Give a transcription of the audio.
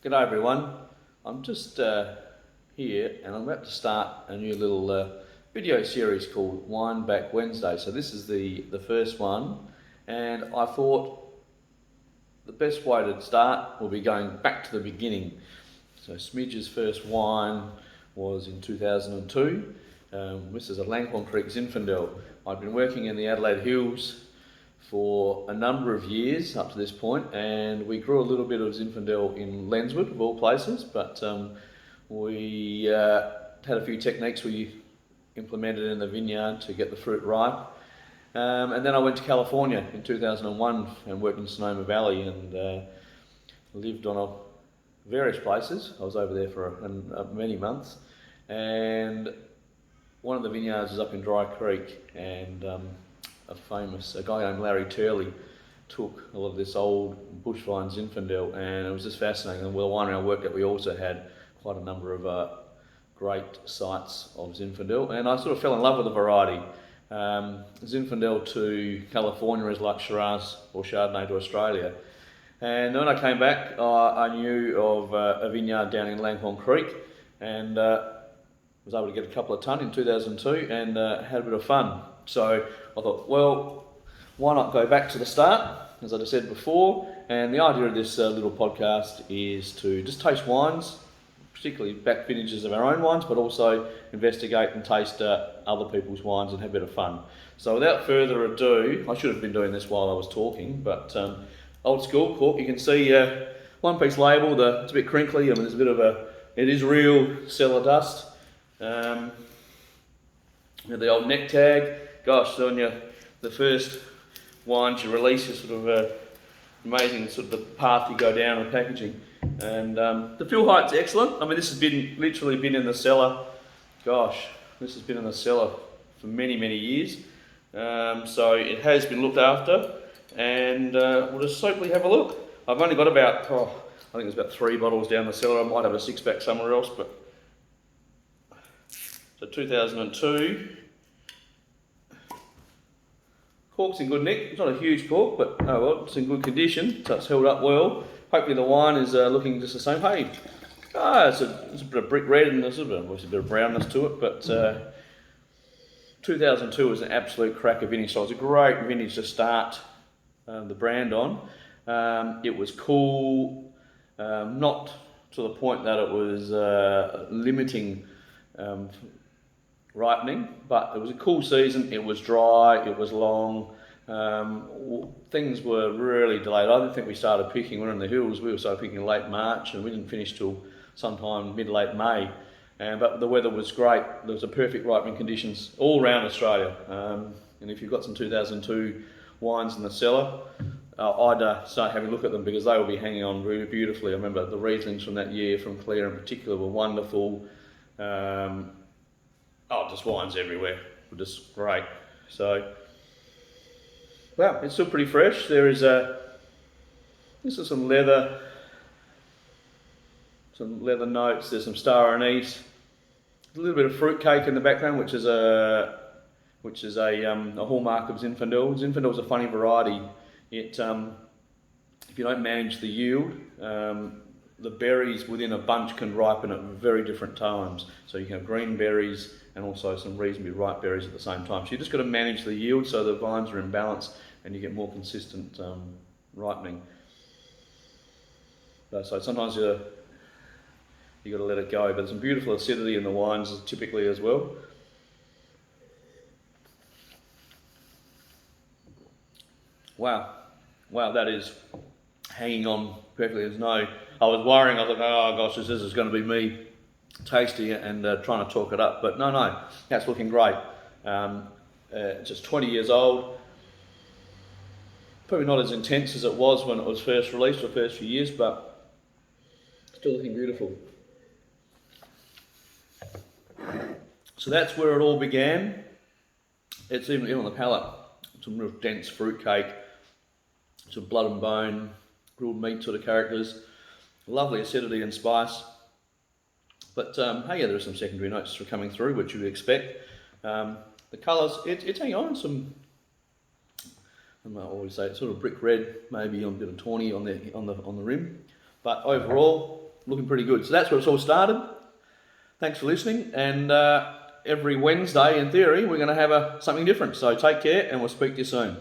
G'day everyone, I'm just here and I'm about to start a new little video series called Wine Back Wednesday. So this is the first one, and I thought the best way to start will be going back to the beginning. So Smidge's first wine was in 2002. This is a Langhorne Creek Zinfandel. I'd been working in the Adelaide Hills for a number of years up to this point, and we grew a little bit of Zinfandel in Lenswood, of all places, but we had a few techniques we implemented in the vineyard to get the fruit ripe. And then I went to California in 2001 and worked in Sonoma Valley and lived on various places. I was over there for many months, and one of the vineyards is up in Dry Creek, and a guy named Larry Turley took a lot of this old bush vine Zinfandel, and it was just fascinating. And with the winery I worked at, we also had quite a number of great sites of Zinfandel, and I sort of fell in love with the variety. Zinfandel to California is like Shiraz or Chardonnay to Australia. And when I came back, I knew of a vineyard down in Langhorne Creek, and was able to get a couple of tonne in 2002 and had a bit of fun. So I thought, well, why not go back to the start, as I just said before. And the idea of this little podcast is to just taste wines, particularly back vintages of our own wines, but also investigate and taste other people's wines and have a bit of fun. So without further ado, I should have been doing this while I was talking, but old school cork, you can see one piece label, it's a bit crinkly. I mean, there's a bit of it is real cellar dust. The old neck tag. Gosh, on the first wines you release is sort of amazing, sort of the path you go down in packaging. And the fill height's excellent. I mean, this has literally been in the cellar. Gosh, this has been in the cellar for many, many years. So it has been looked after, and we'll just simply have a look. I've only got about, I think it's about 3 bottles down the cellar. I might have a 6-pack somewhere else, but so 2002. Cork's in good nick. It's not a huge cork, but oh well, it's in good condition, so it's held up well. Hopefully the wine is looking just the same. Hey, it's a bit of brick red and there's a bit of brownness to it, but 2002 was an absolute cracker vintage, so it was a great vintage to start the brand on. It was cool, not to the point that it was limiting ripening, but it was a cool season. It was dry, it was long, things were really delayed. I don't think we started picking, we were in the hills, we started picking late March, and we didn't finish till sometime mid-late May. But the weather was great. There was a perfect ripening conditions all around Australia. And if you've got some 2002 wines in the cellar, I'd start having a look at them, because they will be hanging on really beautifully. I remember the Rieslings from that year, from Clare in particular, were wonderful. Just wines everywhere, were just great. So, wow, it's still pretty fresh. This is some leather notes. There's some star anise, a little bit of fruit cake in the background, which is a hallmark of Zinfandel. Zinfandel is a funny variety. If you don't manage the yield, the berries within a bunch can ripen at very different times. So you can have green berries and also some reasonably ripe berries at the same time. So you just got to manage the yield so the vines are in balance and you get more consistent ripening. So sometimes you got to let it go. But there's some beautiful acidity in the wines typically as well. Wow, that is hanging on perfectly. I was worrying, I thought, oh gosh, this is going to be me tasting it and trying to talk it up, but no, that's looking great. Just 20 years old, probably not as intense as it was when it was first released, the first few years, but still looking beautiful. So that's where it all began. It's even on the palate, some real dense fruit cake, some blood and bone, grilled meat sort of characters, lovely acidity and spice. But hey, yeah, there are some secondary notes coming through, which you would expect. The colours, it's hanging on some, I always say it's sort of brick red, maybe a bit of tawny on the rim. But overall, looking pretty good. So that's where it's all started. Thanks for listening, and every Wednesday, in theory, we're going to have something different. So take care, and we'll speak to you soon.